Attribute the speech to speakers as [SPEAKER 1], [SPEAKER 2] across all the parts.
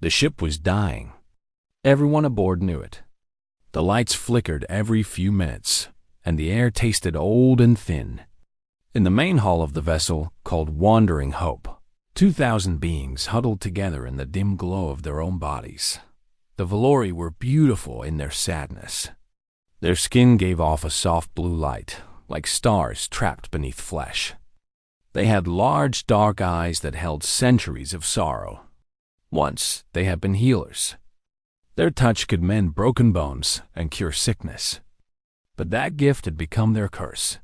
[SPEAKER 1] The ship was dying. Everyone aboard knew it. The lights flickered every few minutes, and the air tasted old and thin. In the main hall of the vessel, called Wandering Hope, 2,000 beings huddled together in the dim glow of their own bodies. The Valori were beautiful in their sadness. Their skin gave off a soft blue light, like stars trapped beneath flesh. They had large, dark eyes that held centuries of sorrow. Once, they had been healers. Their touch could mend broken bones and cure sickness. But that gift had become their curse.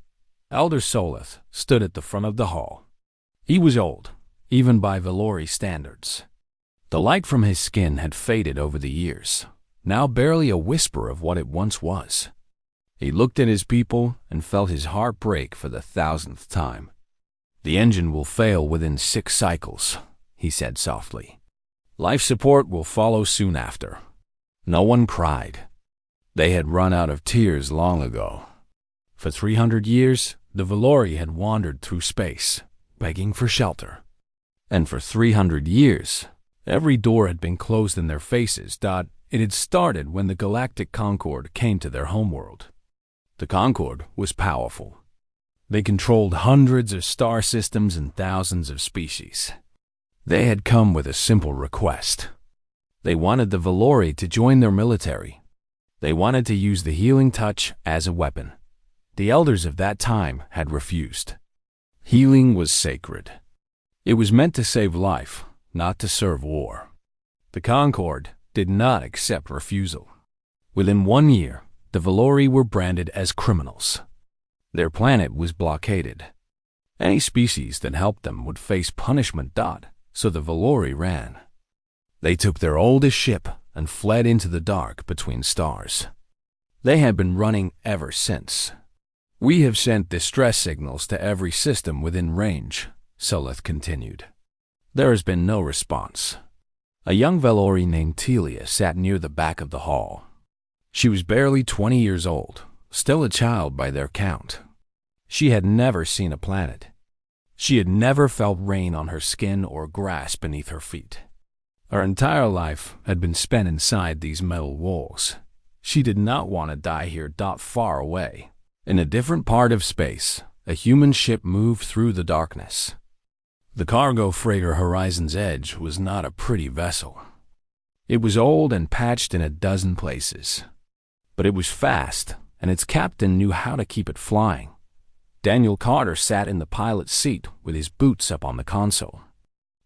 [SPEAKER 1] Elder Soleth stood at the front of the hall. He was old, even by Valori standards. The light from his skin had faded over the years, now barely a whisper of what it once was. He looked at his people and felt his heart break for the 1,000th time. "The engine will fail within 6 cycles," he said softly. "Life support will follow soon after." No one cried. They had run out of tears long ago. For 300 years, the Valori had wandered through space, begging for shelter. And for 300 years, every door had been closed in their faces. It had started when the Galactic Concord came to their homeworld. The Concord was powerful. They controlled hundreds of star systems and thousands of species. They had come with a simple request. They wanted the Valori to join their military. They wanted to use the healing touch as a weapon. The elders of that time had refused. Healing was sacred. It was meant to save life, not to serve war. The Concord did not accept refusal. Within 1 year, the Valori were branded as criminals. Their planet was blockaded. Any species that helped them would face punishment. So the Valori ran. They took their oldest ship and fled into the dark between stars. They had been running ever since. "We have sent distress signals to every system within range," Soleth continued. "There has been no response." A young Valori named Telia sat near the back of the hall. She was barely 20 years old, still a child by their count. She had never seen a planet. She had never felt rain on her skin or grass beneath her feet. Her entire life had been spent inside these metal walls. She did not want to die here. Far away, in a different part of space, a human ship moved through the darkness. The cargo freighter Horizon's Edge was not a pretty vessel. It was old and patched in a dozen places. But it was fast, and its captain knew how to keep it flying. Daniel Carter sat in the pilot's seat with his boots up on the console.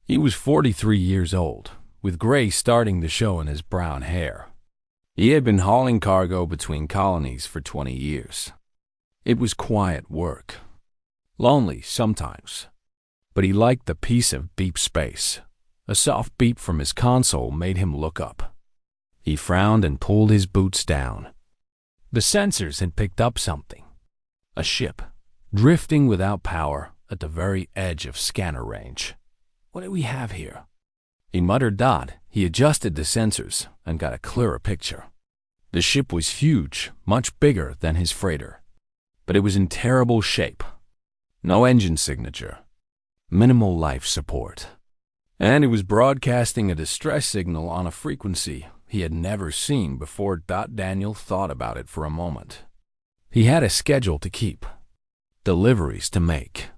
[SPEAKER 1] He was 43 years old, with gray starting to show in his brown hair. He had been hauling cargo between colonies for 20 years. It was quiet work. Lonely sometimes. But he liked the peace of deep space. A soft beep from his console made him look up. He frowned and pulled his boots down. The sensors had picked up something. A ship, drifting without power at the very edge of scanner range. "What do we have here?" He muttered. He adjusted the sensors and got a clearer picture. The ship was huge, much bigger than his freighter. But it was in terrible shape. No engine signature. Minimal life support. And it was broadcasting a distress signal on a frequency he had never seen before. Daniel thought about it for a moment. He had a schedule to keep, deliveries to make.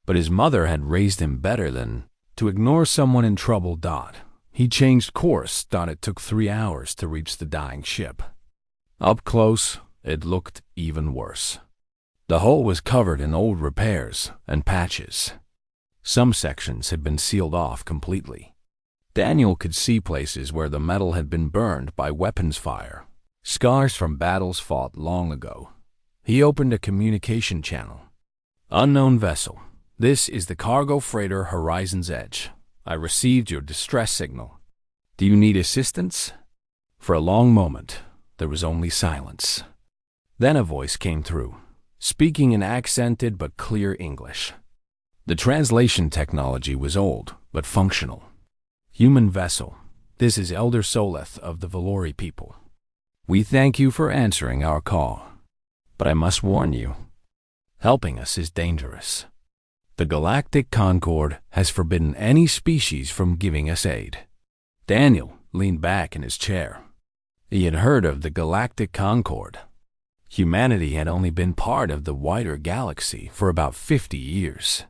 [SPEAKER 1] But his mother had raised him better than to ignore someone in trouble. He changed course. It took 3 hours to reach the dying ship. Up close, it looked even worse. The hull was covered in old repairs and patches. Some sections had been sealed off completely. Daniel could see places where the metal had been burned by weapons fire, scars from battles fought long ago. He opened a communication channel. "Unknown vessel. This is the cargo freighter Horizon's Edge. I received your distress signal. Do you need assistance?" For a long moment, there was only silence. Then a voice came through, speaking in accented but clear English. The translation technology was old, but functional. "Human vessel, this is Elder Soleth of the Valori people. We thank you for answering our call. But I must warn you, helping us is dangerous. The Galactic Concord has forbidden any species from giving us aid. Daniel leaned back in his chair. He had heard of the Galactic Concord. Humanity had only been part of the wider galaxy for about 50 years.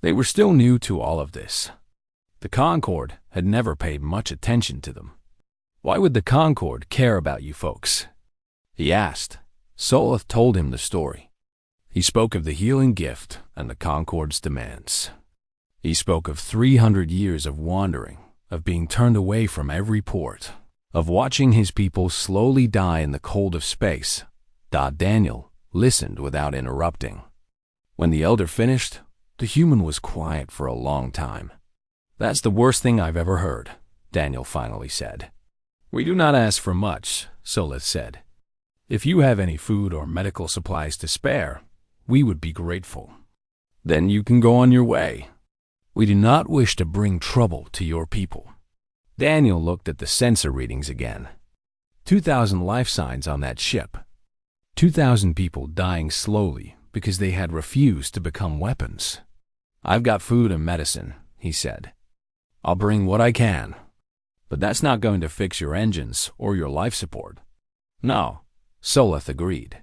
[SPEAKER 1] They were still new to all of this. The Concord had never paid much attention to them. Why would the Concord care about you folks? He asked. Soloth told him the story. He spoke of the healing gift and the Concord's demands. He spoke of 300 years of wandering, of being turned away from every port, of watching his people slowly die in the cold of space. Daniel listened without interrupting. When the elder finished, the human was quiet for a long time. That's the worst thing I've ever heard, Daniel finally said. We do not ask for much, Soloth said. If you have any food or medical supplies to spare, we would be grateful. Then you can go on your way. We do not wish to bring trouble to your people. Daniel looked at the sensor readings again. 2,000 life signs on that ship. 2,000 people dying slowly because they had refused to become weapons. I've got food and medicine, he said. I'll bring what I can. But that's not going to fix your engines or your life support. No, Soloth agreed.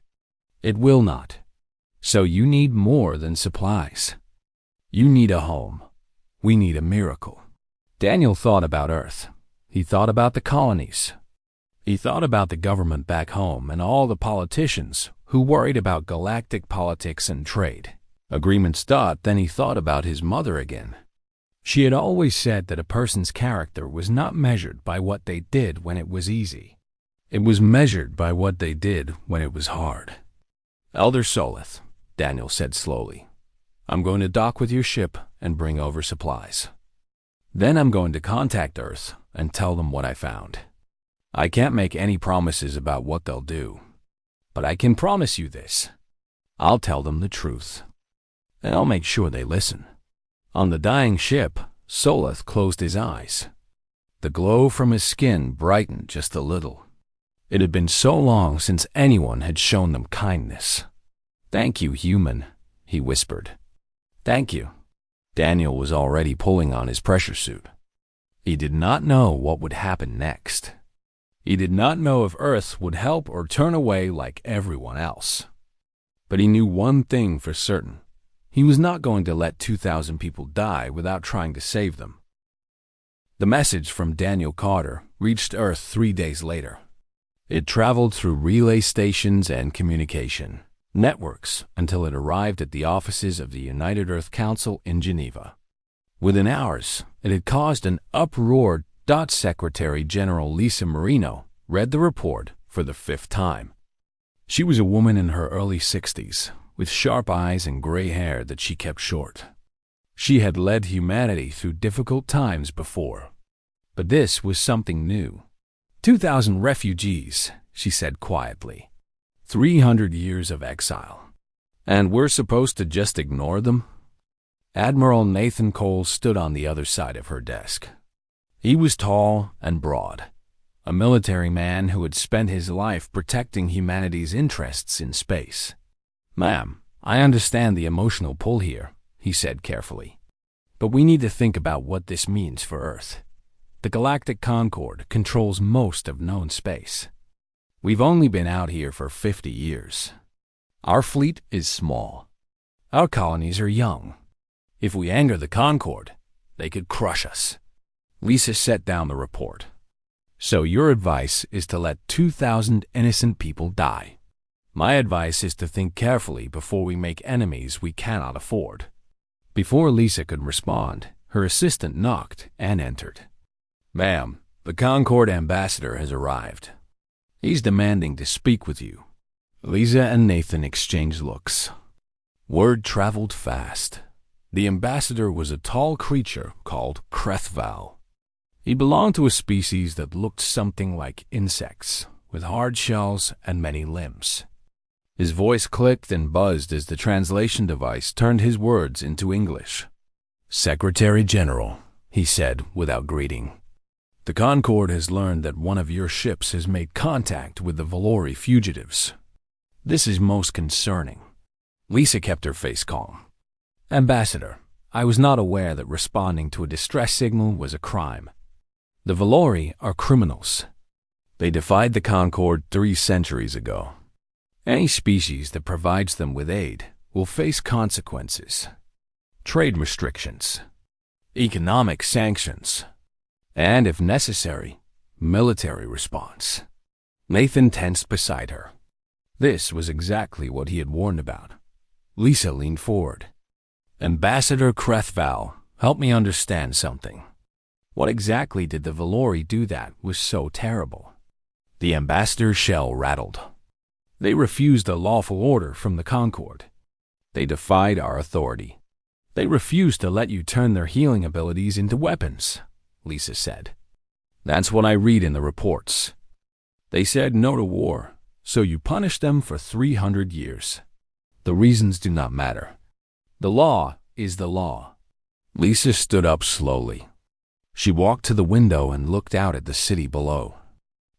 [SPEAKER 1] It will not. So you need more than supplies. You need a home. We need a miracle. Daniel thought about Earth. He thought about the colonies. He thought about the government back home and all the politicians who worried about galactic politics and trade. Agreements. Then he thought about his mother again. She had always said that a person's character was not measured by what they did when it was easy. It was measured by what they did when it was hard. Elder Soloth, Daniel said slowly, I'm going to dock with your ship and bring over supplies. Then I'm going to contact Earth and tell them what I found. I can't make any promises about what they'll do, but I can promise you this. I'll tell them the truth, and I'll make sure they listen. On the dying ship, Soloth closed his eyes. The glow from his skin brightened just a little. It had been so long since anyone had shown them kindness. Thank you, human, he whispered. Thank you. Daniel was already pulling on his pressure suit. He did not know what would happen next. He did not know if Earth would help or turn away like everyone else. But he knew one thing for certain. He was not going to let 2,000 people die without trying to save them. The message from Daniel Carter reached Earth 3 days later. It traveled through relay stations and communication networks until it arrived at the offices of the United Earth Council in Geneva. Within hours, it had caused an uproar. Secretary General Lisa Marino read the report for the 5th time. She was a woman in her early 60s, with sharp eyes and gray hair that she kept short. She had led humanity through difficult times before, but this was something new. 2,000 refugees, she said quietly. 300 years of exile. And we're supposed to just ignore them? Admiral Nathan Cole stood on the other side of her desk. He was tall and broad, a military man who had spent his life protecting humanity's interests in space. Ma'am, I understand the emotional pull here, he said carefully. But we need to think about what this means for Earth. The Galactic Concord controls most of known space. We've only been out here for 50 years. Our fleet is small. Our colonies are young. If we anger the Concord, they could crush us. Lisa set down the report. So your advice is to let 2,000 innocent people die. My advice is to think carefully before we make enemies we cannot afford. Before Lisa could respond, her assistant knocked and entered. Ma'am, the Concord ambassador has arrived. He's demanding to speak with you. Lisa and Nathan exchanged looks. Word traveled fast. The ambassador was a tall creature called Krethval. He belonged to a species that looked something like insects, with hard shells and many limbs. His voice clicked and buzzed as the translation device turned his words into English. Secretary General, he said without greeting. The Concord has learned that one of your ships has made contact with the Valori fugitives. This is most concerning. Lisa kept her face calm. Ambassador, I was not aware that responding to a distress signal was a crime. The Valori are criminals. They defied the Concord 3 centuries ago. Any species that provides them with aid will face consequences, trade restrictions, economic sanctions, and, if necessary, military response. Nathan tensed beside her. This was exactly what he had warned about. Lisa leaned forward. Ambassador Crethval, help me understand something. What exactly did the Valori do that was so terrible? The ambassador's shell rattled. They refused a lawful order from the Concord. They defied our authority. They refused to let you turn their healing abilities into weapons, Lisa said. That's what I read in the reports. They said no to war, so you punished them for 300 years. The reasons do not matter. The law is the law. Lisa stood up slowly. She walked to the window and looked out at the city below.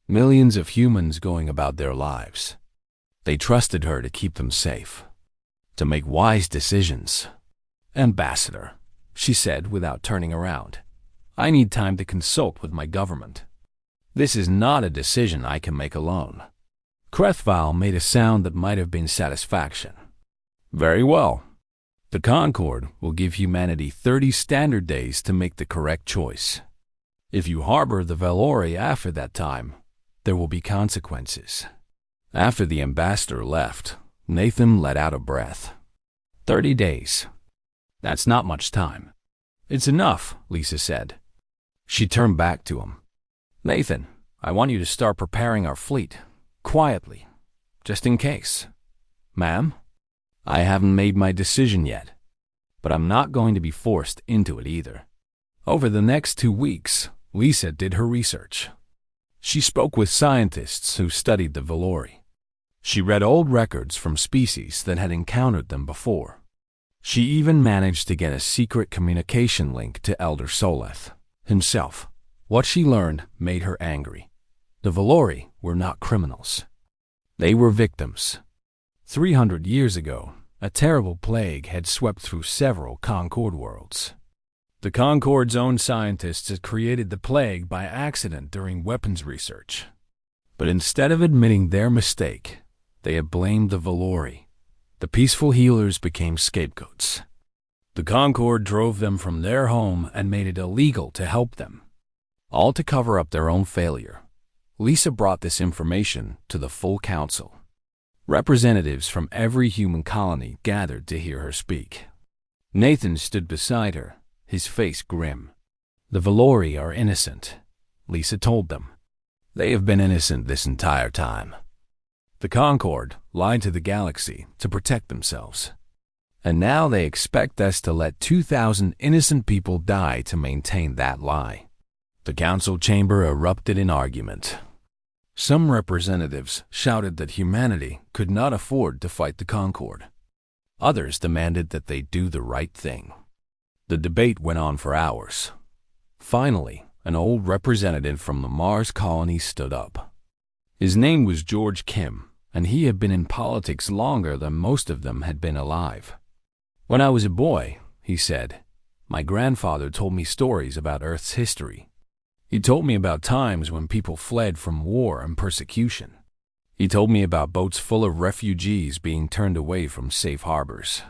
[SPEAKER 1] Millions of humans going about their lives. They trusted her to keep them safe, to make wise decisions. Ambassador, she said without turning around, I need time to consult with my government. This is not a decision I can make alone. Crethval made a sound that might have been satisfaction. Very well. The Concord will give humanity 30 standard days to make the correct choice. If you harbor the Valori after that time, there will be consequences. After the ambassador left, Nathan let out a breath. 30 days. That's not much time. It's enough, Lisa said. She turned back to him. Nathan, I want you to start preparing our fleet, quietly, just in case. Ma'am? I haven't made my decision yet, but I'm not going to be forced into it either. Over the next 2 weeks, Lisa did her research. She spoke with scientists who studied the Valori. She read old records from species that had encountered them before. She even managed to get a secret communication link to Elder Soleth himself. What she learned made her angry. The Valori were not criminals. They were victims. 300 years ago, a terrible plague had swept through several Concord worlds. The Concord's own scientists had created the plague by accident during weapons research. But instead of admitting their mistake, they had blamed the Valori. The peaceful healers became scapegoats. The Concord drove them from their home and made it illegal to help them, all to cover up their own failure. Lisa brought this information to the full council. Representatives from every human colony gathered to hear her speak. Nathan stood beside her, his face grim. The Valori are innocent, Lisa told them. They have been innocent this entire time. The Concord lied to the galaxy to protect themselves. And now they expect us to let 2,000 innocent people die to maintain that lie. The council chamber erupted in argument. Some representatives shouted that humanity could not afford to fight the Concord. Others demanded that they do the right thing. The debate went on for hours. Finally, an old representative from the Mars colony stood up. His name was George Kim, and he had been in politics longer than most of them had been alive. When I was a boy, he said, my grandfather told me stories about Earth's history. He told me about times when people fled from war and persecution. He told me about boats full of refugees being turned away from safe harbors.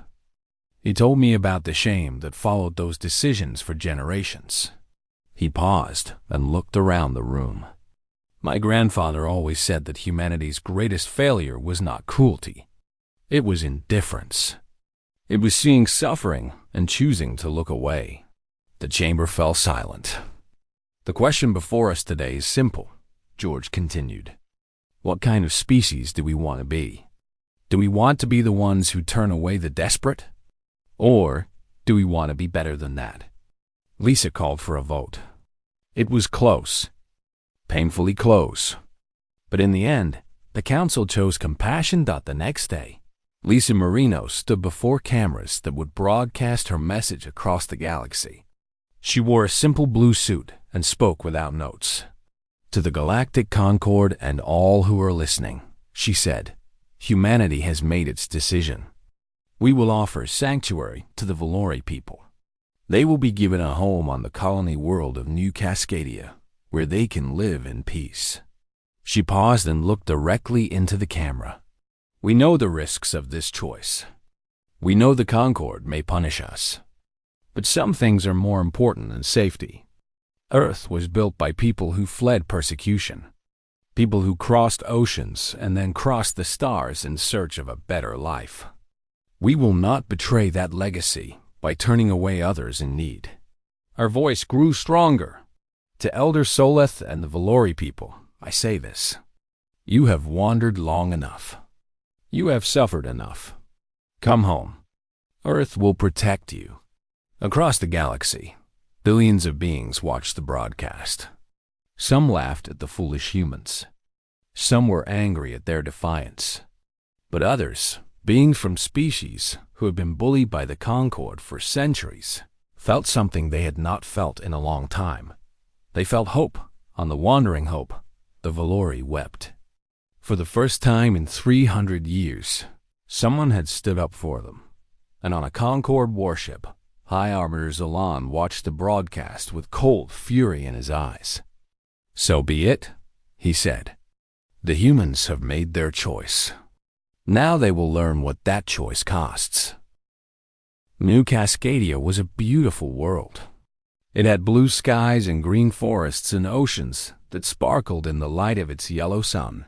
[SPEAKER 1] He told me about the shame that followed those decisions for generations. He paused and looked around the room. My grandfather always said that humanity's greatest failure was not cruelty. It was indifference. It was seeing suffering and choosing to look away. The chamber fell silent. The question before us today is simple, George continued. What kind of species do we want to be? Do we want to be the ones who turn away the desperate? Or do we want to be better than that? Lisa called for a vote. It was close. Painfully close. But in the end, the council chose compassion. The next day, Lisa Marino stood before cameras that would broadcast her message across the galaxy. She wore a simple blue suit and spoke without notes. To the Galactic Concord and all who are listening, she said, humanity has made its decision. We will offer sanctuary to the Valori people. They will be given a home on the colony world of New Cascadia, where they can live in peace. She paused and looked directly into the camera. We know the risks of this choice. We know the Concord may punish us. But some things are more important than safety. Earth was built by people who fled persecution. People who crossed oceans and then crossed the stars in search of a better life. We will not betray that legacy by turning away others in need. Our voice grew stronger. To Elder Soleth and the Valori people, I say this. You have wandered long enough. You have suffered enough. Come home. Earth will protect you. Across the galaxy, billions of beings watched the broadcast. Some laughed at the foolish humans. Some were angry at their defiance. But others, beings from species who had been bullied by the Concord for centuries, felt something they had not felt in a long time. They felt hope. On the wandering hope, the Valori wept. For the first time in 300 years, someone had stood up for them. And on a Concord warship, High Armorer Zalan watched the broadcast with cold fury in his eyes. So be it, he said. The humans have made their choice. Now they will learn what that choice costs. New Cascadia was a beautiful world. It had blue skies and green forests and oceans that sparkled in the light of its yellow sun.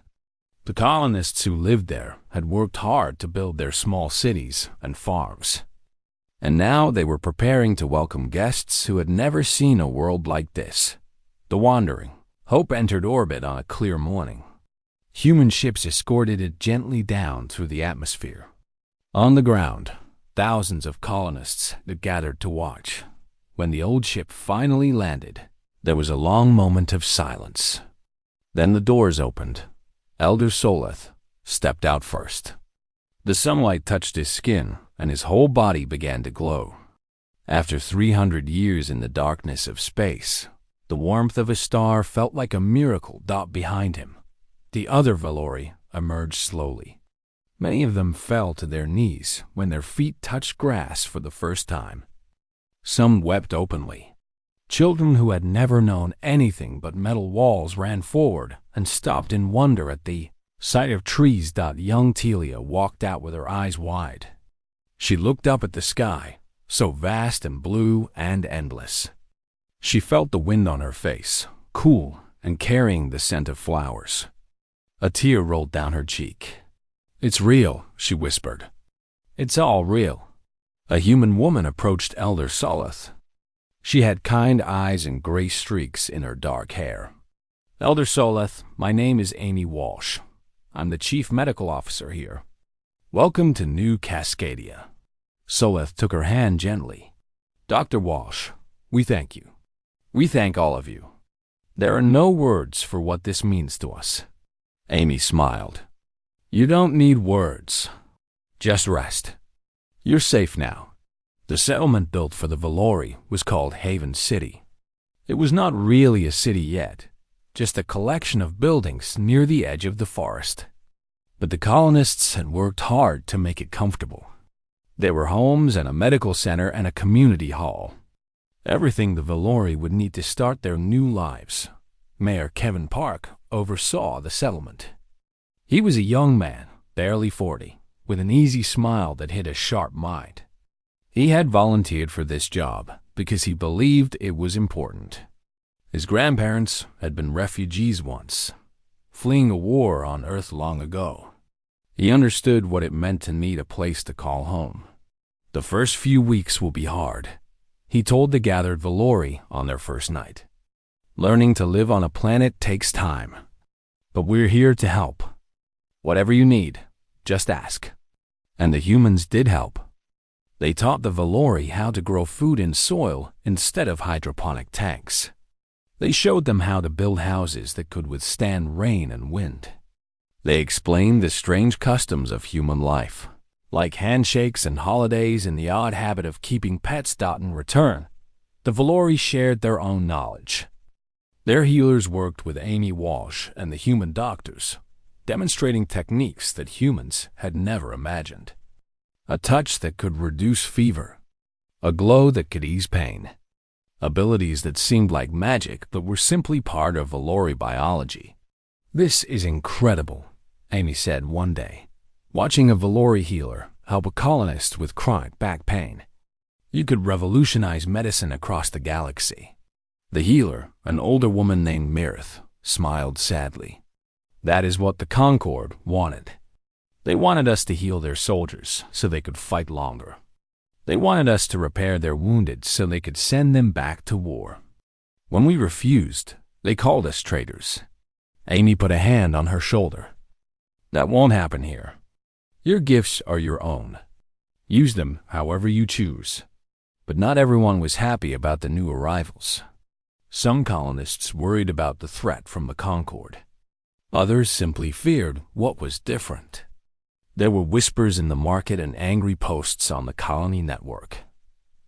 [SPEAKER 1] The colonists who lived there had worked hard to build their small cities and farms. And now they were preparing to welcome guests who had never seen a world like this. The Wandering Hope entered orbit on a clear morning. Human ships escorted it gently down through the atmosphere. On the ground, thousands of colonists had gathered to watch. When the old ship finally landed, there was a long moment of silence. Then the doors opened. Elder Soleth stepped out first. The sunlight touched his skin, and his whole body began to glow. After 300 years in the darkness of space, the warmth of a star felt like a miracle dot behind him. The other Valori emerged slowly. Many of them fell to their knees when their feet touched grass for the first time. Some wept openly. Children who had never known anything but metal walls ran forward and stopped in wonder at the sight of trees. Young Telia walked out with her eyes wide. She looked up at the sky, so vast and blue and endless. She felt the wind on her face, cool and carrying the scent of flowers. A tear rolled down her cheek. "It's real," she whispered. "It's all real." A human woman approached Elder Soleth. She had kind eyes and gray streaks in her dark hair. "Elder Soleth, my name is Amy Walsh. I'm the Chief Medical Officer here. Welcome to New Cascadia." Soleth took her hand gently. "Dr. Walsh, we thank you. We thank all of you. There are no words for what this means to us." Amy smiled. "You don't need words. Just rest. You're safe now." The settlement built for the Valori was called Haven City. It was not really a city yet, just a collection of buildings near the edge of the forest. But the colonists had worked hard to make it comfortable. There were homes and a medical center and a community hall. Everything the Valori would need to start their new lives. Mayor Kevin Park oversaw the settlement. He was a young man, barely 40, with an easy smile that hid a sharp mind. He had volunteered for this job because he believed it was important. His grandparents had been refugees once, fleeing a war on Earth long ago. He understood what it meant to need a place to call home. "The first few weeks will be hard," he told the gathered Valori on their first night. "Learning to live on a planet takes time. But we're here to help. Whatever you need, just ask." And the humans did help. They taught the Valori how to grow food in soil instead of hydroponic tanks. They showed them how to build houses that could withstand rain and wind. They explained the strange customs of human life, like handshakes and holidays and the odd habit of keeping pets. In return, the Valori shared their own knowledge. Their healers worked with Amy Walsh and the human doctors, demonstrating techniques that humans had never imagined. A touch that could reduce fever, a glow that could ease pain, abilities that seemed like magic but were simply part of Valori biology. "This is incredible," Amy said one day, watching a Valori healer help a colonist with chronic back pain. "You could revolutionize medicine across the galaxy." The healer, an older woman named Mirth, smiled sadly. "That is what the Concord wanted. They wanted us to heal their soldiers so they could fight longer. They wanted us to repair their wounded so they could send them back to war. When we refused, they called us traitors." Amy put a hand on her shoulder. "That won't happen here. Your gifts are your own. Use them however you choose." But not everyone was happy about the new arrivals. Some colonists worried about the threat from the Concord. Others simply feared what was different. There were whispers in the market and angry posts on the colony network.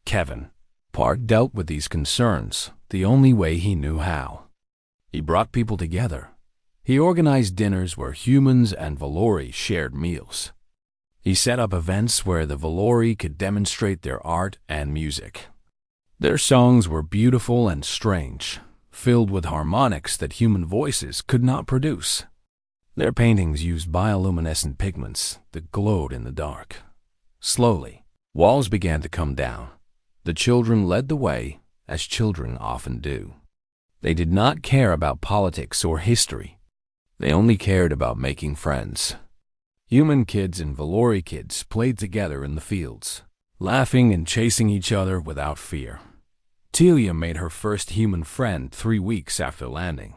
[SPEAKER 1] Kevin Park dealt with these concerns the only way he knew how. He brought people together. He organized dinners where humans and Valori shared meals. He set up events where the Valori could demonstrate their art and music. Their songs were beautiful and strange, filled with harmonics that human voices could not produce. Their paintings used bioluminescent pigments that glowed in the dark. Slowly, walls began to come down. The children led the way, as children often do. They did not care about politics or history. They only cared about making friends. Human kids and Valori kids played together in the fields, laughing and chasing each other without fear. Telia made her first human friend 3 weeks after landing.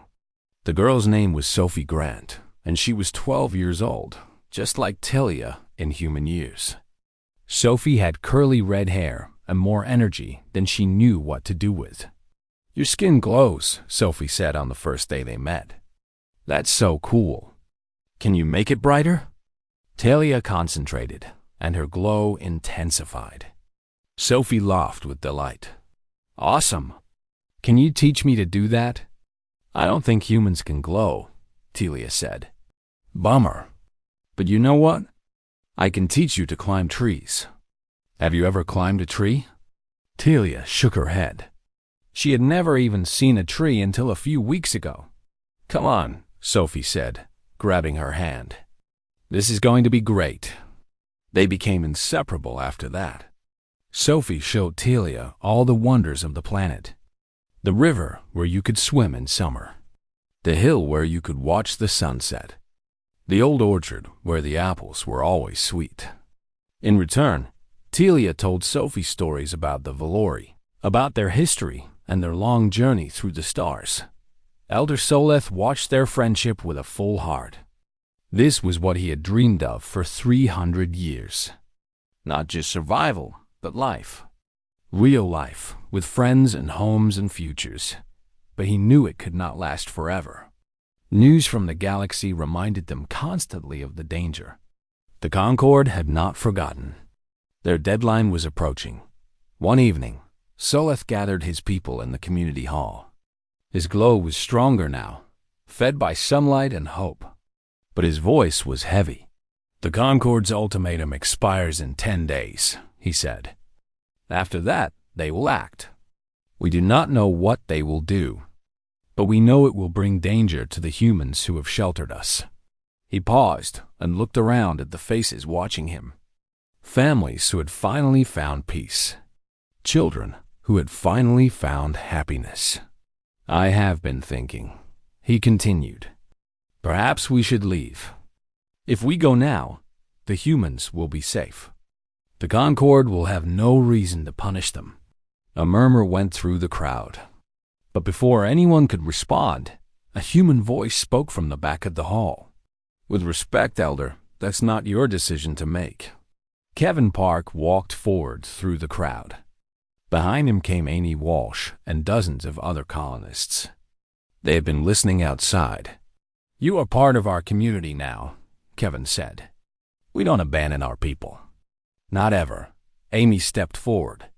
[SPEAKER 1] The girl's name was Sophie Grant, and she was 12 years old, just like Telia in human years. Sophie had curly red hair and more energy than she knew what to do with. "Your skin glows," Sophie said on the first day they met. "That's so cool. Can you make it brighter?" Talia concentrated, and her glow intensified. Sophie laughed with delight. "Awesome. Can you teach me to do that?" "I don't think humans can glow," Telia said. "Bummer. But you know what? I can teach you to climb trees." "Have you ever climbed a tree?" Telia shook her head. She had never even seen a tree until a few weeks ago. "Come on," Sophie said, grabbing her hand. "This is going to be great." They became inseparable after that. Sophie showed Telia all the wonders of the planet. The river where you could swim in summer. The hill where you could watch the sunset. The old orchard where the apples were always sweet. In return, Telia told Sophie stories about the Valori, about their history and their long journey through the stars. Elder Soleth watched their friendship with a full heart. This was what he had dreamed of for 300 years. Not just survival, but life. Real life, with friends and homes and futures. But he knew it could not last forever. News from the galaxy reminded them constantly of the danger. The Concord had not forgotten. Their deadline was approaching. One evening, Soleth gathered his people in the community hall. His glow was stronger now, fed by sunlight and hope. But his voice was heavy. "The Concord's ultimatum expires in 10 days, he said. "After that, they will act. We do not know what they will do, but we know it will bring danger to the humans who have sheltered us." He paused and looked around at the faces watching him. Families who had finally found peace. Children who had finally found happiness. "I have been thinking," he continued. "Perhaps we should leave. If we go now, the humans will be safe. The Concord will have no reason to punish them." A murmur went through the crowd. But before anyone could respond, a human voice spoke from the back of the hall. "With respect, Elder, that's not your decision to make." Kevin Park walked forward through the crowd. Behind him came Amy Walsh and dozens of other colonists. They had been listening outside. "You are part of our community now," Kevin said. "We don't abandon our people." "Not ever." Amy stepped forward.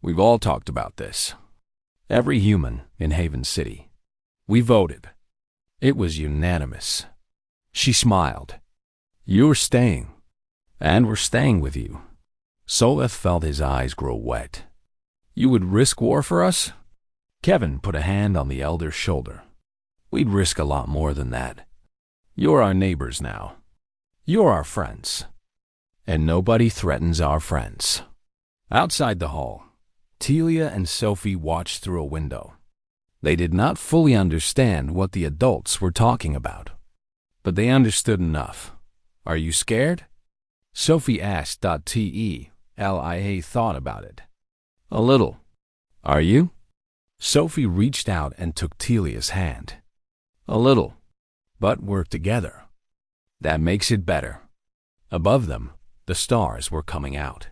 [SPEAKER 1] "We've all talked about this. Every human in Haven City. We voted. It was unanimous." She smiled. "You're staying. And we're staying with you." Soleth felt his eyes grow wet. "You would risk war for us?" Kevin put a hand on the elder's shoulder. We'd risk a lot more than that. You're our neighbors now. You're our friends. And nobody threatens our friends. Outside the hall, Telia and Sophie watched through a window. They did not fully understand what the adults were talking about, but they understood enough. Are you scared? Sophie asked. Telia thought about it. A little. Are you? Sophie reached out and took Telia's hand. A little, but we're together. That makes it better. Above them, the stars were coming out.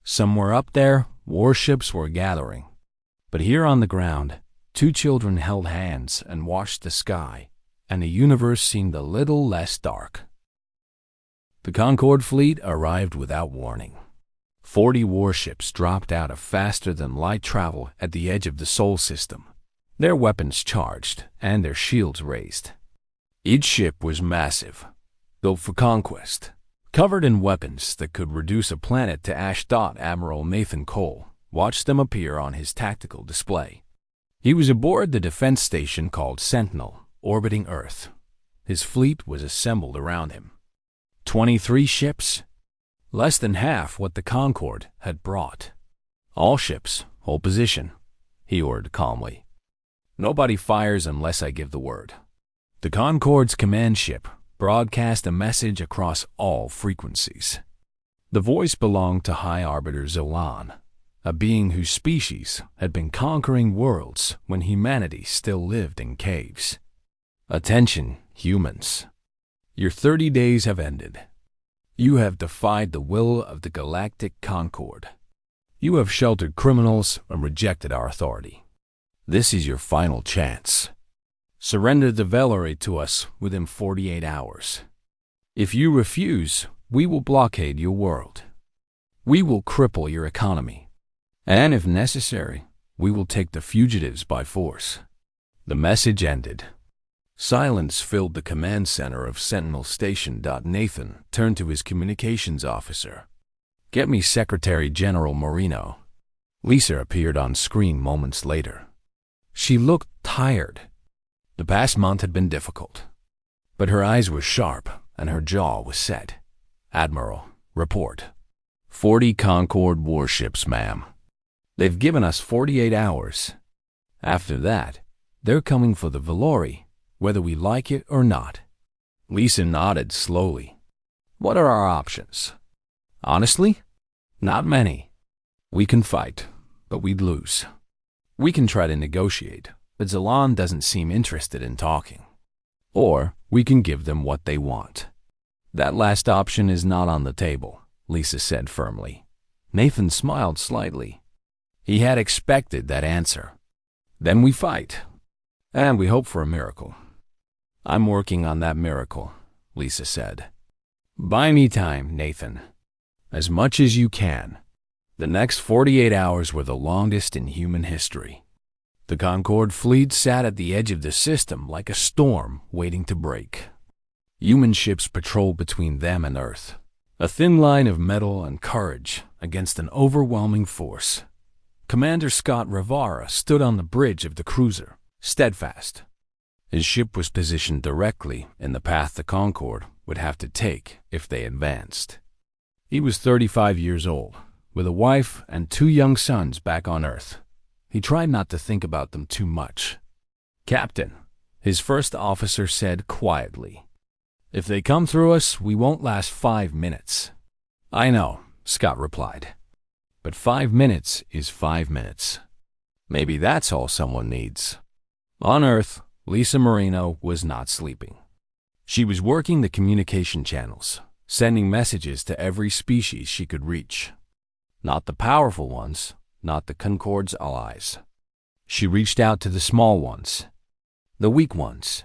[SPEAKER 1] Somewhere up there, warships were gathering. But here on the ground, two children held hands and watched the sky, and the universe seemed a little less dark. The Concorde fleet arrived without warning. 40 warships dropped out of faster-than-light travel at the edge of the Sol system, their weapons charged and their shields raised. Each ship was massive, built for conquest, covered in weapons that could reduce a planet to ash. Admiral Nathan Cole watched them appear on his tactical display. He was aboard the defense station called Sentinel, orbiting Earth. His fleet was assembled around him. 23 ships, less than half what the Concorde had brought. All ships, hold position, he ordered calmly. Nobody fires unless I give the word. The Concorde's command ship broadcast a message across all frequencies. The voice belonged to High Arbiter Zolan, a being whose species had been conquering worlds when humanity still lived in caves. Attention, humans. Your 30 days have ended. You have defied the will of the Galactic Concorde. You have sheltered criminals and rejected our authority. This is your final chance. Surrender the Velori to us within 48 hours. If you refuse, we will blockade your world. We will cripple your economy. And if necessary, we will take the fugitives by force. The message ended. Silence filled the command center of Sentinel Station. Nathan turned to his communications officer. Get me Secretary General Marino. Lisa appeared on screen moments later. She looked tired. The past month had been difficult, but her eyes were sharp and her jaw was set. Admiral, report. 40 Concorde warships, ma'am. They've given us 48 hours. After that, they're coming for the Velori, whether we like it or not. Lisa nodded slowly. What are our options? Honestly, not many. We can fight, but we'd lose. We can try to negotiate, but Zolan doesn't seem interested in talking. Or we can give them what they want. That last option is not on the table, Lisa said firmly. Nathan smiled slightly. He had expected that answer. Then we fight, and we hope for a miracle. I'm working on that miracle, Lisa said. Buy me time, Nathan. As much as you can. The next 48 hours were the longest in human history. The Concorde fleet sat at the edge of the system like a storm waiting to break. Human ships patrolled between them and Earth, a thin line of metal and courage against an overwhelming force. Commander Scott Rivara stood on the bridge of the cruiser, steadfast. His ship was positioned directly in the path the Concorde would have to take if they advanced. He was 35 years old, with a wife and 2 young sons back on Earth. He tried not to think about them too much. Captain, his first officer said quietly, if they come through us, we won't last 5 minutes. I know, Scott replied. But 5 minutes is 5 minutes. Maybe that's all someone needs. On Earth, Lisa Marino was not sleeping. She was working the communication channels, sending messages to every species she could reach. Not the powerful ones, not the Concorde's allies. She reached out to the small ones, the weak ones,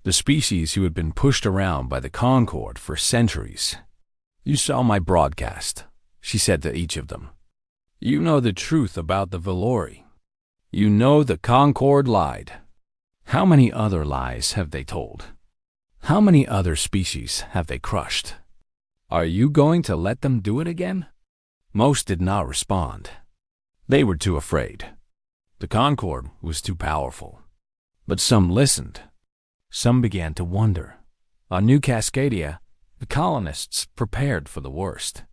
[SPEAKER 1] the species who had been pushed around by the Concorde for centuries. You saw my broadcast, she said to each of them. You know the truth about the Velori. You know the Concorde lied. How many other lies have they told? How many other species have they crushed? Are you going to let them do it again? Most did not respond. They were too afraid. The Concorde was too powerful. But some listened. Some began to wonder. On New Cascadia, the colonists prepared for the worst.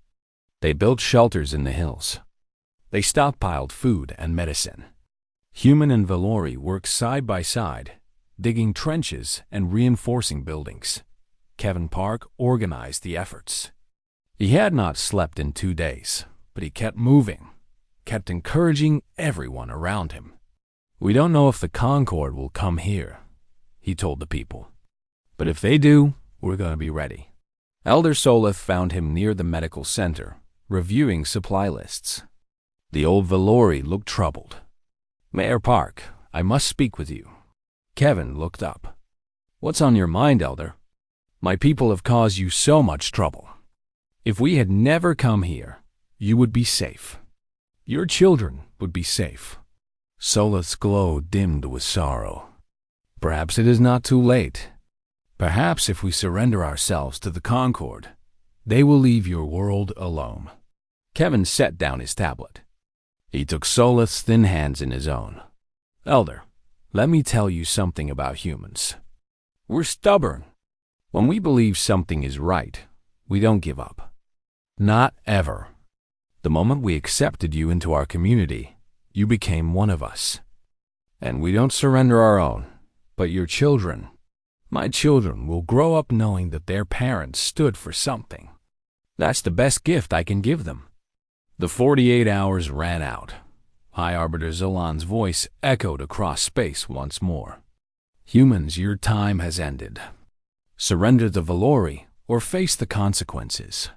[SPEAKER 1] They built shelters in the hills. They stockpiled food and medicine. Human and Valori worked side by side, digging trenches and reinforcing buildings. Kevin Park organized the efforts. He had not slept in 2 days, but he kept moving, kept encouraging everyone around him. "We don't know if the Concorde will come here," he told the people. "But if they do, we're going to be ready." Elder Solith found him near the medical center, reviewing supply lists. The old Valori looked troubled. "Mayor Park, I must speak with you." Kevin looked up. "What's on your mind, Elder?" "My people have caused you so much trouble. If we had never come here, you would be safe. Your children would be safe." Solith's glow dimmed with sorrow. "Perhaps it is not too late. Perhaps if we surrender ourselves to the Concorde, they will leave your world alone." Kevin set down his tablet. He took Solith's thin hands in his own. "Elder, let me tell you something about humans. We're stubborn. When we believe something is right, we don't give up. Not ever. The moment we accepted you into our community, you became one of us. And we don't surrender our own, but your children. My children will grow up knowing that their parents stood for something. That's the best gift I can give them." The 48 hours ran out. High Arbiter Zolan's voice echoed across space once more. "Humans, your time has ended. Surrender the Valori or face the consequences."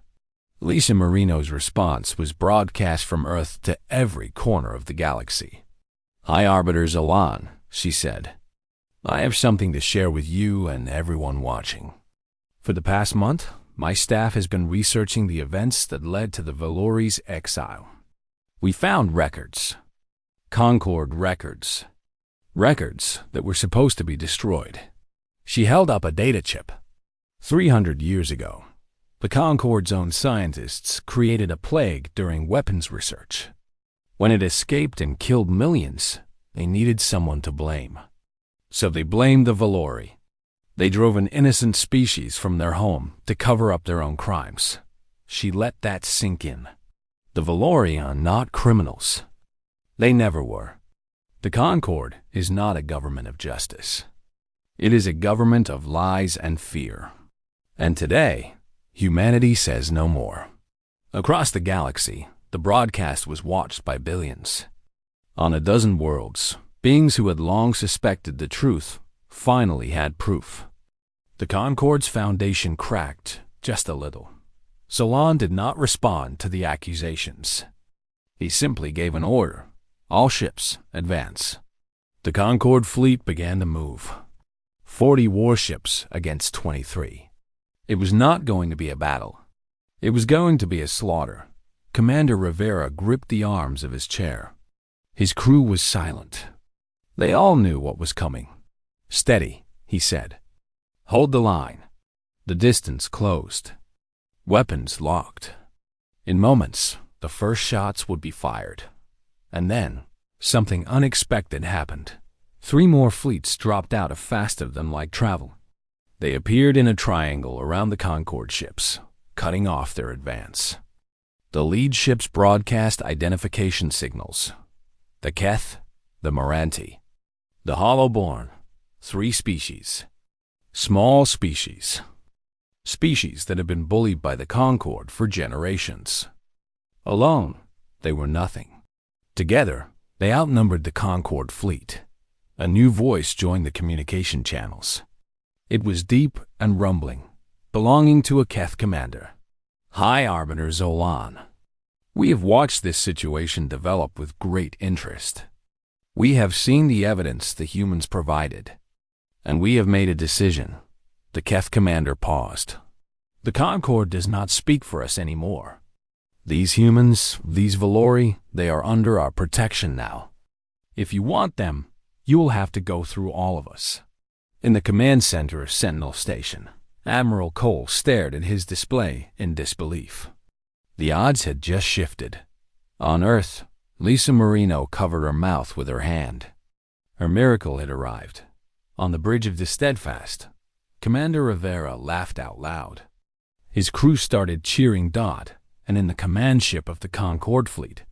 [SPEAKER 1] Lisa Marino's response was broadcast from Earth to every corner of the galaxy. "High Arbiter Zolan," she said, "I have something to share with you and everyone watching. For the past month, my staff has been researching the events that led to the Valori's exile. We found records. Concorde records. Records that were supposed to be destroyed." She held up a data chip. 300 years ago, the Concorde's own scientists created a plague during weapons research. When it escaped and killed millions, they needed someone to blame. So they blamed the Valori. They drove an innocent species from their home to cover up their own crimes. She let that sink in. The Valori are not criminals. They never were. The Concorde is not a government of justice. It is a government of lies and fear. And today, humanity says no more. Across the galaxy, the broadcast was watched by billions. On a dozen worlds, beings who had long suspected the truth finally had proof. The Concorde's foundation cracked just a little. Zolan did not respond to the accusations. He simply gave an order. All ships, advance. The Concorde fleet began to move. 40 warships against 23. It was not going to be a battle. It was going to be a slaughter. Commander Rivera gripped the arms of his chair. His crew was silent. They all knew what was coming. "Steady," he said. "Hold the line." The distance closed. Weapons locked. In moments, the first shots would be fired. And then, something unexpected happened. 3 more fleets dropped out of faster than light travel. They appeared in a triangle around the Concorde ships, cutting off their advance. The lead ships broadcast identification signals. The Keth, the Moranti, the Hollowborn, 3 species. Small species. Species that had been bullied by the Concorde for generations. Alone, they were nothing. Together, they outnumbered the Concorde fleet. A new voice joined the communication channels. It was deep and rumbling, belonging to a Keth commander. "High Arbiter Zolan. We have watched this situation develop with great interest. We have seen the evidence the humans provided, and we have made a decision." The Keth commander paused. "The Concorde does not speak for us anymore. These humans, these Valori, they are under our protection now. If you want them, you will have to go through all of us." In the command center of Sentinel Station, Admiral Cole stared at his display in disbelief. The odds had just shifted. On Earth, Lisa Marino covered her mouth with her hand. Her miracle had arrived. On the bridge of the Steadfast, Commander Rivera laughed out loud. His crew started cheering Dot, and in the command ship of the Concorde fleet,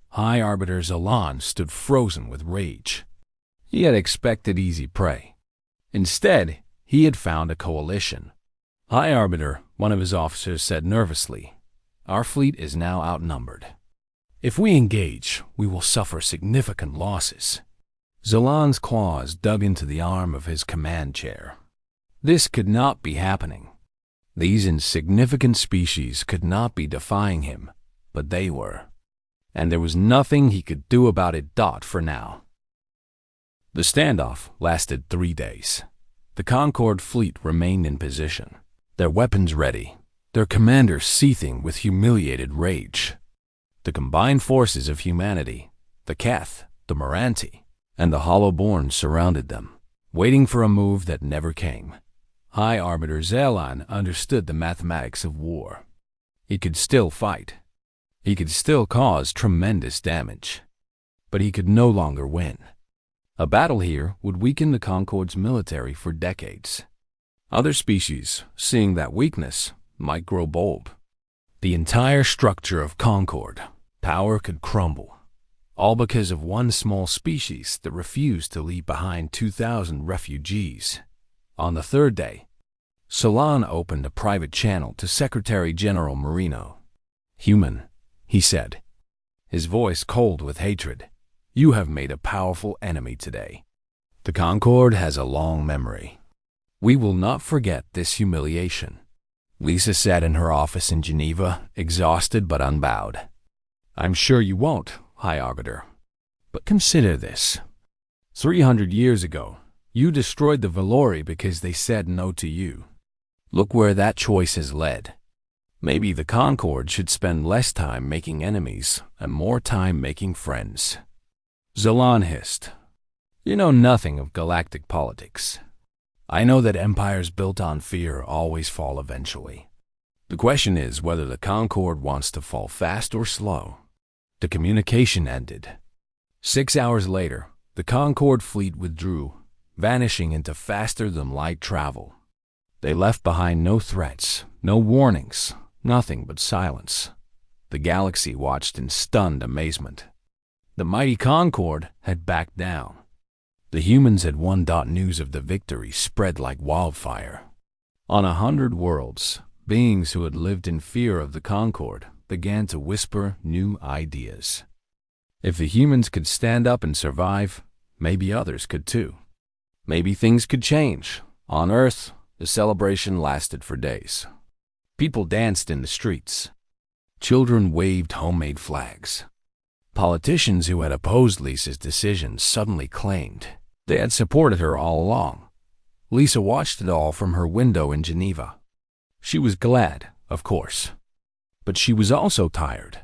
[SPEAKER 1] High Arbiter Zalan stood frozen with rage. He had expected easy prey. Instead, he had found a coalition. High Arbiter, one of his officers, said nervously, "Our fleet is now outnumbered. If we engage, we will suffer significant losses." Zalan's claws dug into the arm of his command chair. This could not be happening. These insignificant species could not be defying him, but they were. And there was nothing he could do about it. For now. The standoff lasted 3 days. The Concorde fleet remained in position, their weapons ready, their commander seething with humiliated rage. The combined forces of humanity, the Keth, the Moranti, and the Hollowborn surrounded them, waiting for a move that never came. High Arbiter Zalan understood the mathematics of war. He could still fight. He could still cause tremendous damage. But he could no longer win. A battle here would weaken the Concorde's military for decades. Other species, seeing that weakness, might grow bold. The entire structure of Concorde, power could crumble, all because of one small species that refused to leave behind 2,000 refugees. On the third day, Zalan opened a private channel to Secretary General Marino. "Human," he said, his voice cold with hatred, "you have made a powerful enemy today. The Concorde has a long memory. We will not forget this humiliation." Lisa sat in her office in Geneva, exhausted but unbowed. "I'm sure you won't, High Arbiter. But consider this. 300 years ago, you destroyed the Valori because they said no to you. Look where that choice has led. Maybe the Concorde should spend less time making enemies and more time making friends." Zalan hissed, "You know nothing of galactic politics. I know that empires built on fear always fall eventually. The question is whether the Concorde wants to fall fast or slow." The communication ended. 6 hours later, the Concorde fleet withdrew, vanishing into faster-than-light travel. They left behind no threats, no warnings, nothing but silence. The galaxy watched in stunned amazement. The mighty Concorde had backed down. The humans had won. News of the victory spread like wildfire. On 100 worlds, beings who had lived in fear of the Concorde began to whisper new ideas. If the humans could stand up and survive, maybe others could too. Maybe things could change. On Earth, the celebration lasted for days. People danced in the streets. Children waved homemade flags. Politicians who had opposed Lisa's decisions suddenly claimed they had supported her all along. Lisa watched it all from her window in Geneva. She was glad, of course, but she was also tired.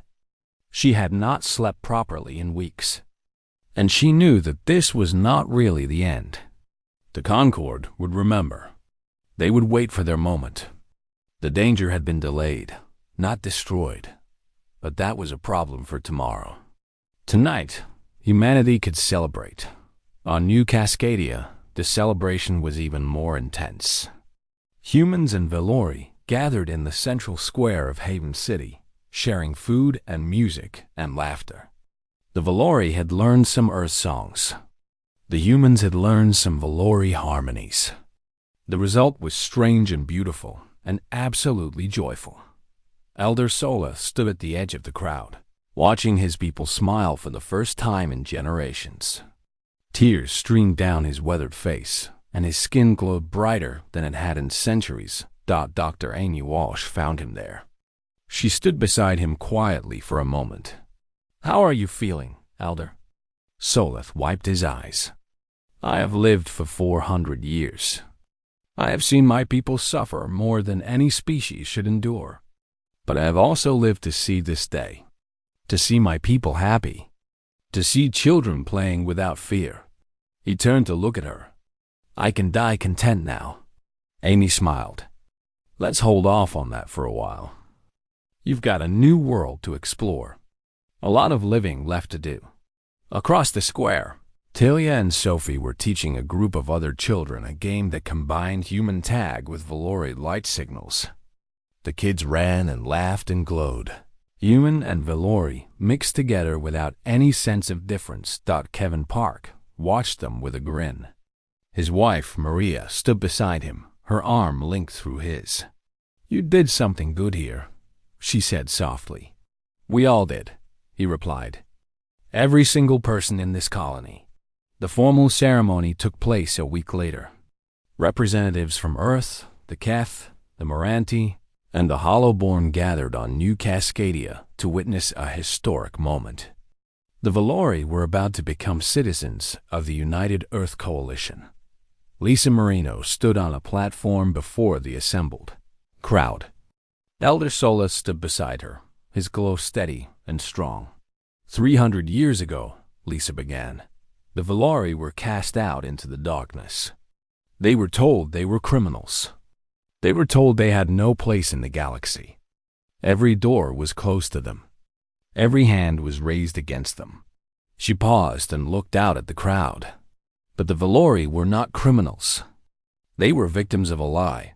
[SPEAKER 1] She had not slept properly in weeks, and she knew that this was not really the end. The Concorde would remember. They would wait for their moment. The danger had been delayed, not destroyed, but that was a problem for tomorrow. Tonight, humanity could celebrate. On New Cascadia, the celebration was even more intense. Humans and Valori gathered in the central square of Haven City, sharing food and music and laughter. The Valori had learned some Earth songs. The humans had learned some Valori harmonies. The result was strange and beautiful, and absolutely joyful. Elder Sola stood at the edge of the crowd, watching his people smile for the first time in generations. Tears streamed down his weathered face, and his skin glowed brighter than it had in centuries. Dr. Amy Walsh found him there. She stood beside him quietly for a moment. "How are you feeling, Elder?" Soleth wiped his eyes. "I have lived for 400 years. I have seen my people suffer more than any species should endure. But I have also lived to see this day, to see my people happy, to see children playing without fear." He turned to look at her. "I can die content now." Amy smiled. "Let's hold off on that for a while. You've got a new world to explore. A lot of living left to do. Across the square, Talia and Sophie were teaching a group of other children a game that combined human tag with Valori light signals. The kids ran and laughed and glowed. Human and Valori mixed together without any sense of difference. Kevin Park watched them with a grin. His wife, Maria, stood beside him, her arm linked through his. "You did something good here," she said softly. "We all did," he replied. "Every single person in this colony." The formal ceremony took place a week later. Representatives from Earth, the Keth, the Moranti, and the Hollowborn gathered on New Cascadia to witness a historic moment. The Valori were about to become citizens of the United Earth Coalition. Lisa Marino stood on a platform before the assembled crowd. Elder Solas stood beside her, his glow steady and strong. 300 years ago, Lisa began, the Valori were cast out into the darkness. They were told they were criminals. They were told they had no place in the galaxy. Every door was closed to them. Every hand was raised against them. She paused and looked out at the crowd. But the Valori were not criminals. They were victims of a lie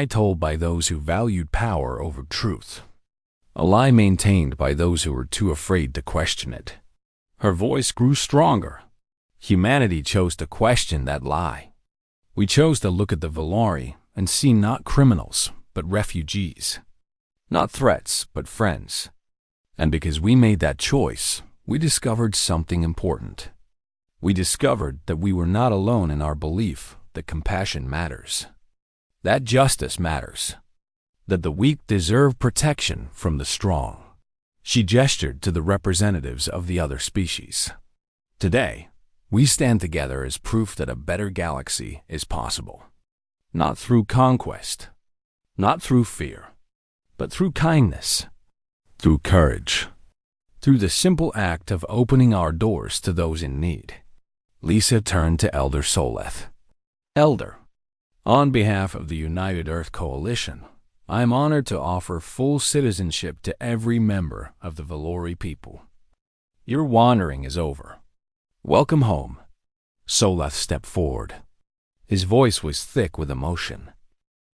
[SPEAKER 1] told by those who valued power over truth. A lie maintained by those who were too afraid to question it. Her voice grew stronger. Humanity chose to question that lie. We chose to look at the Valori and see not criminals, but refugees. Not threats, but friends. And because we made that choice, we discovered something important. We discovered that we were not alone in our belief that compassion matters, that justice matters, that the weak deserve protection from the strong. She gestured to the representatives of the other species. Today, we stand together as proof that a better galaxy is possible. Not through conquest, not through fear, but through kindness, through courage, through the simple act of opening our doors to those in need. Lisa turned to Elder Soleth. "Elder, on behalf of the United Earth Coalition, I am honored to offer full citizenship to every member of the Valori people. Your wandering is over. Welcome home." Soleth stepped forward. His voice was thick with emotion.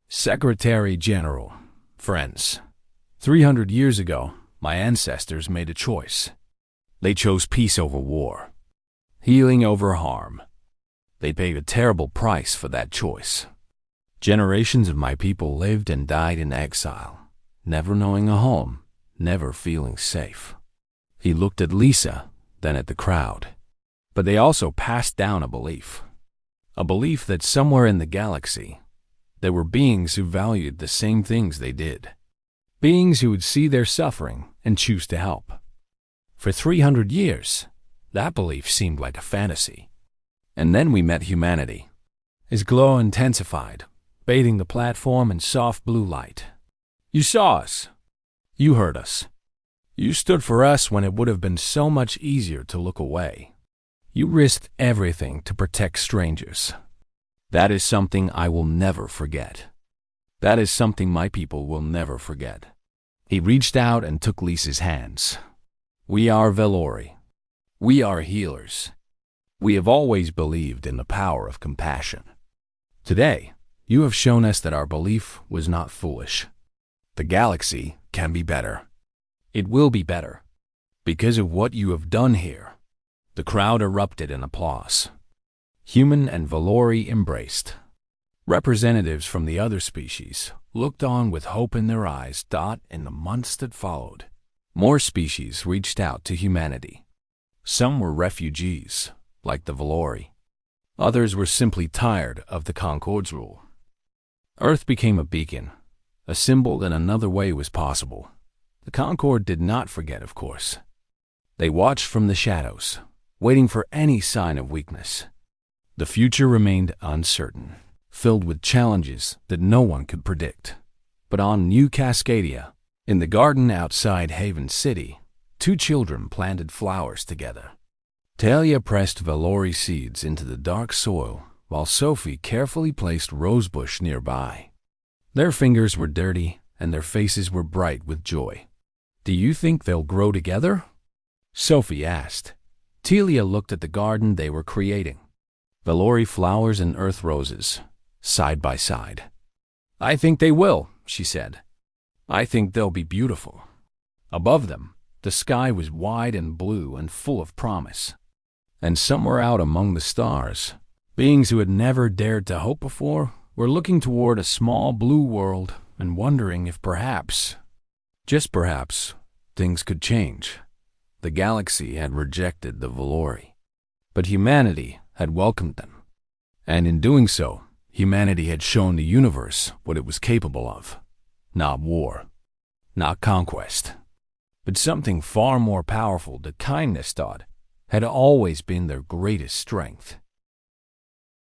[SPEAKER 1] "Secretary General, friends, 300 years ago, my ancestors made a choice. They chose peace over war, healing over harm. They paid a terrible price for that choice. Generations of my people lived and died in exile, never knowing a home, never feeling safe." He looked at Lisa, then at the crowd. But they also passed down a belief that somewhere in the galaxy, there were beings who valued the same things they did. Beings who would see their suffering and choose to help. For 300 years, that belief seemed like a fantasy. And then we met humanity. His glow intensified, bathing the platform in soft blue light. "You saw us. You heard us. You stood for us when it would have been so much easier to look away. You risked everything to protect strangers. That is something I will never forget. That is something my people will never forget." He reached out and took Lisa's hands. "We are Valori. We are healers. We have always believed in the power of compassion. Today, you have shown us that our belief was not foolish. The galaxy can be better. It will be better. Because of what you have done here." The crowd erupted in applause. Human and Valori embraced. Representatives from the other species looked on with hope in their eyes. In the months that followed, more species reached out to humanity. Some were refugees, like the Valori. Others were simply tired of the Concorde's rule. Earth became a beacon, a symbol that another way was possible. The Concorde did not forget, of course. They watched from the shadows, waiting for any sign of weakness. The future remained uncertain, filled with challenges that no one could predict. But on New Cascadia, in the garden outside Haven City, two children planted flowers together. Talia pressed Valori seeds into the dark soil, while Sophie carefully placed rosebush nearby. Their fingers were dirty, and their faces were bright with joy. Do you think they'll grow together? Sophie asked. Telia looked at the garden they were creating. Valori flowers and earth roses, side by side. I think they will, she said. I think they'll be beautiful. Above them, the sky was wide and blue and full of promise. And somewhere out among the stars, beings who had never dared to hope before were looking toward a small blue world and wondering if perhaps, just perhaps, things could change. The galaxy had rejected the Valori, but humanity had welcomed them. And in doing so, humanity had shown the universe what it was capable of. Not war, not conquest, but something far more powerful that kindness thought had always been their greatest strength.